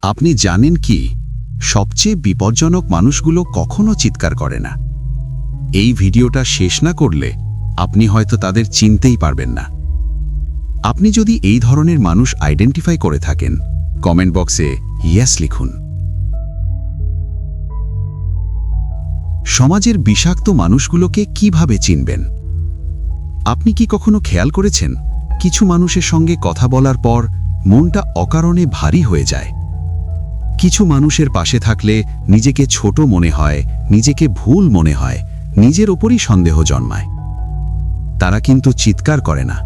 আপনি জানেন কি, সবচেয়ে বিপজ্জনক মানুষগুলো কখনো চিৎকার করে না। এই ভিডিওটা শেষ না করলে আপনি হয়তো তাদের চিনতেই পারবেন না। আপনি যদি এই ধরনের মানুষ আইডেন্টিফাই করে থাকেন, কমেন্ট বক্সে ইয়েস লিখুন। সমাজের বিষাক্ত মানুষগুলোকে কিভাবে চিনবেন? আপনি কি কখনো খেয়াল করেছেন, কিছু মানুষের সঙ্গে কথা বলার পর মনটা অকারণে ভারী হয়ে যায়? কিছু মানুষের পাশে থাকলে নিজেকে ছোট মনে হয়, নিজেকে ভুল মনে হয়, নিজের ওপরই সন্দেহ জন্মায়। তারা কিন্তু চিৎকার করে না,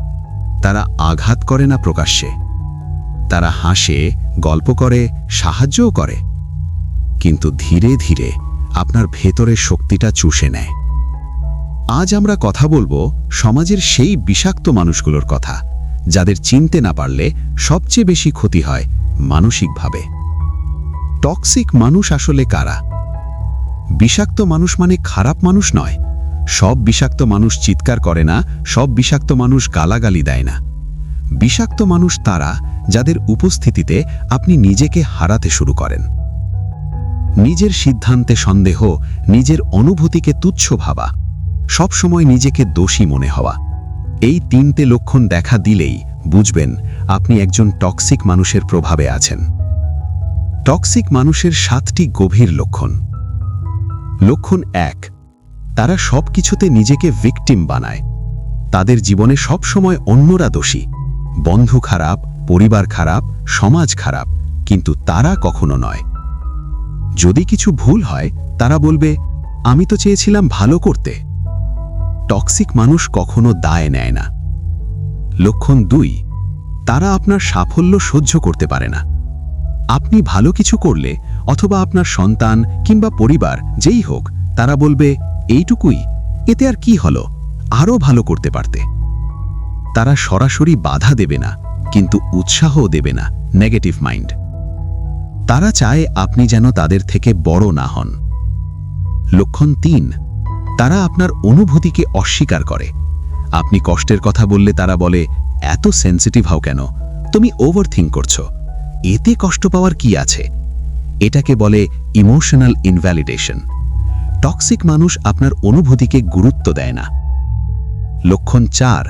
তারা আঘাত করে না প্রকাশ্যে। তারা হাসে, গল্প করে, সাহায্যও করে, কিন্তু ধীরে ধীরে আপনার ভেতরের শক্তিটা চুষে নেয়। আজ আমরা কথা বলবো সমাজের সেই বিষাক্ত মানুষগুলোর কথা, যাদের চিনতে না পারলে সবচেয়ে বেশি ক্ষতি হয় মানসিকভাবে। টক্সিক মানুষ আসলে কারা? বিষাক্ত মানুষ মানে খারাপ মানুষ নয়। সব বিষাক্ত মানুষ চিৎকার করে না, সব বিষাক্ত মানুষ গালাগালি দেয় না। বিষাক্ত মানুষ তারা, যাদের উপস্থিতিতে আপনি নিজেকে হারাতে শুরু করেন। নিজের সিদ্ধান্তে সন্দেহ, নিজের অনুভূতিকে তুচ্ছ ভাবা, সবসময় নিজেকে দোষী মনে হওয়া। এই তিনটে লক্ষণ দেখা দিলেই বুঝবেন আপনি একজন টক্সিক মানুষের প্রভাবে আছেন। টক্সিক মানুষের 7টি গভীর লক্ষণ। লক্ষণ 1, তারা সব কিছুতে নিজেকে ভিকটিম বানায়। তাদের জীবনে সব সময় অন্যরা দোষী। বন্ধু খারাপ, পরিবার খারাপ, সমাজ খারাপ, কিন্তু তারা কখনো নয়। যদি কিছু ভুল হয়, তারা বলবে, আমি তো চেয়েছিলাম ভালো করতে। টক্সিক মানুষ কখনো দায় নেয় না। লক্ষণ 2, তারা আপনার সাফল্য সহ্য করতে পারে না। আপনি ভালো কিছু করলে অথবা আপনার সন্তান কিংবা পরিবার যেই হোক, তারা বলবে, এইটুকুই, এতে আর কি হলো, আরও ভালো করতে পারতে। তারা সরাসরি বাধা দেবে না, কিন্তু উৎসাহও দেবে না, নেগেটিভ মাইন্ড। তারা চায় আপনি যেন তাদের থেকে বড় না হন। লক্ষণ 3, তারা আপনার অনুভূতিকে অস্বীকার করে। আপনি কষ্টের কথা বললে তারা বলে, এত সেন্সিটিভ হও কেন, তুমি ওভারথিঙ্ক করছো, এতে কষ্ট পাওয়ার কি আছে। এটাকে বলে ইমোশনাল ইনভ্যালিডেশন। টক্সিক মানুষ আপনার অনুভূতিকে গুরুত্ব দেয় না। লক্ষণ 4,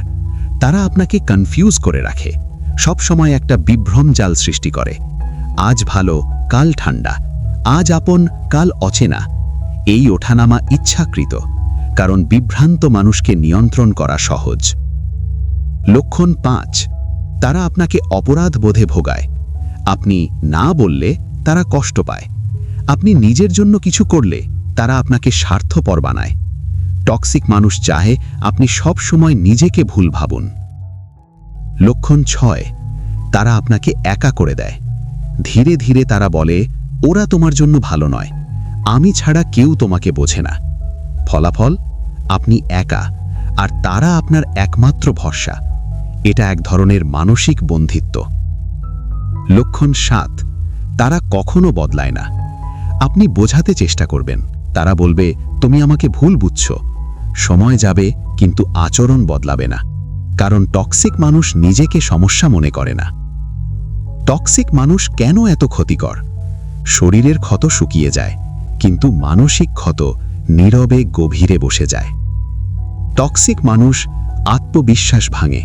তারা আপনাকে কনফিউজ করে রাখে। সব সময় একটা বিভ্রম জাল সৃষ্টি করে। আজ ভালো, কাল ঠান্ডা, আজ আপন, কাল অচেনা। এই ওঠানামা ইচ্ছাকৃত, কারণ বিভ্রান্ত মানুষকে নিয়ন্ত্রণ করা সহজ। লক্ষণ 5, তারা আপনাকে অপরাধ বোধে ভোগায়। আপনি না বললে তারা কষ্ট পায়। আপনি নিজের জন্য কিছু করলে তারা আপনাকে স্বার্থপর বানায়। টক্সিক মানুষ চাহে আপনি সব সময় নিজেকে ভুল ভাবুন। লক্ষণ 6, তারা আপনাকে একা করে দেয়। ধীরে ধীরে তারা বলে, ওরা তোমার জন্য ভালো নয়, আমি ছাড়া কেউ তোমাকে বোঝে না। ফলাফল, আপনি একা, আর তারা আপনার একমাত্র ভরসা। এটা এক ধরনের মানসিক বন্ধিত্ব। লক্ষণ 7, তারা কখনো বদলায় না। আপনি বোঝাতে চেষ্টা করবেন, তারা বলবে, তুমি আমাকে ভুল বুঝছো। সময় যাবে, কিন্তু আচরণ বদলাবে না, কারণ টক্সিক মানুষ নিজেকে সমস্যা মনে করে না। টক্সিক মানুষ কেন এত ক্ষতিকর? শরীরের ক্ষত শুকিয়ে যায়, কিন্তু মানসিক ক্ষত নীরবে গভীরে বসে যায়। টক্সিক মানুষ আত্মবিশ্বাস ভাঙে,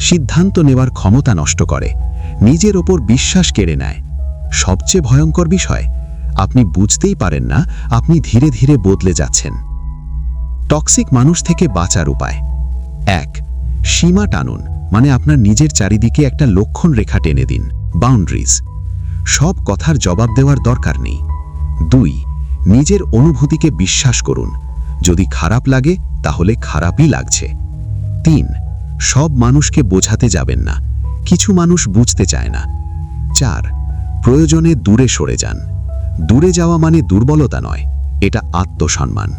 সিদ্ধান্ত নেওয়ার ক্ষমতা নষ্ট করে, নিজের ওপর বিশ্বাস কেড়ে নেয়। সবচেয়ে ভয়ঙ্কর বিষয়, আপনি বুঝতেই পারেন না আপনি ধীরে ধীরে বদলে যাচ্ছেন। টক্সিক মানুষ থেকে বাঁচার উপায়: 1, সীমা টানুন, মানে আপনার নিজের চারিদিকে একটা লক্ষণ রেখা টেনে দিন, বাউন্ডারিজ। সব কথার জবাব দেওয়ার দরকার নেই। 2, নিজের অনুভূতিকে বিশ্বাস করুন, যদি খারাপ লাগে তাহলে খারাপই লাগছে। 3, সব মানুষকে বোঝাতে যাবেন না, কিছু মানুষ বুঝতে চায় না। 4, প্রয়োজনে দূরে সরে যান। দূরে যাওয়া মানে দুর্বলতা নয়, এটা আত্মসম্মান।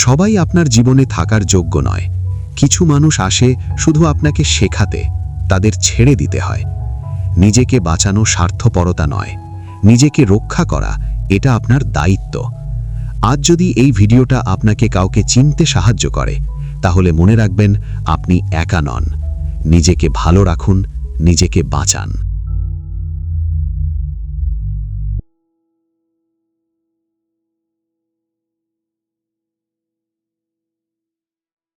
সবাই আপনার জীবনে থাকার যোগ্য নয়। কিছু মানুষ আসে শুধু আপনাকে শেখাতে, তাদের ছেড়ে দিতে হয়। নিজেকে বাঁচানো স্বার্থপরতা নয়, নিজেকে রক্ষা করা এটা আপনার দায়িত্ব। আজ যদি এই ভিডিওটা আপনাকে কাউকে চিনতে সাহায্য করে, তাহলে মনে রাখবেন আপনি একা নন। নিজেকে ভালো রাখুন, নিজেকে বাঁচান।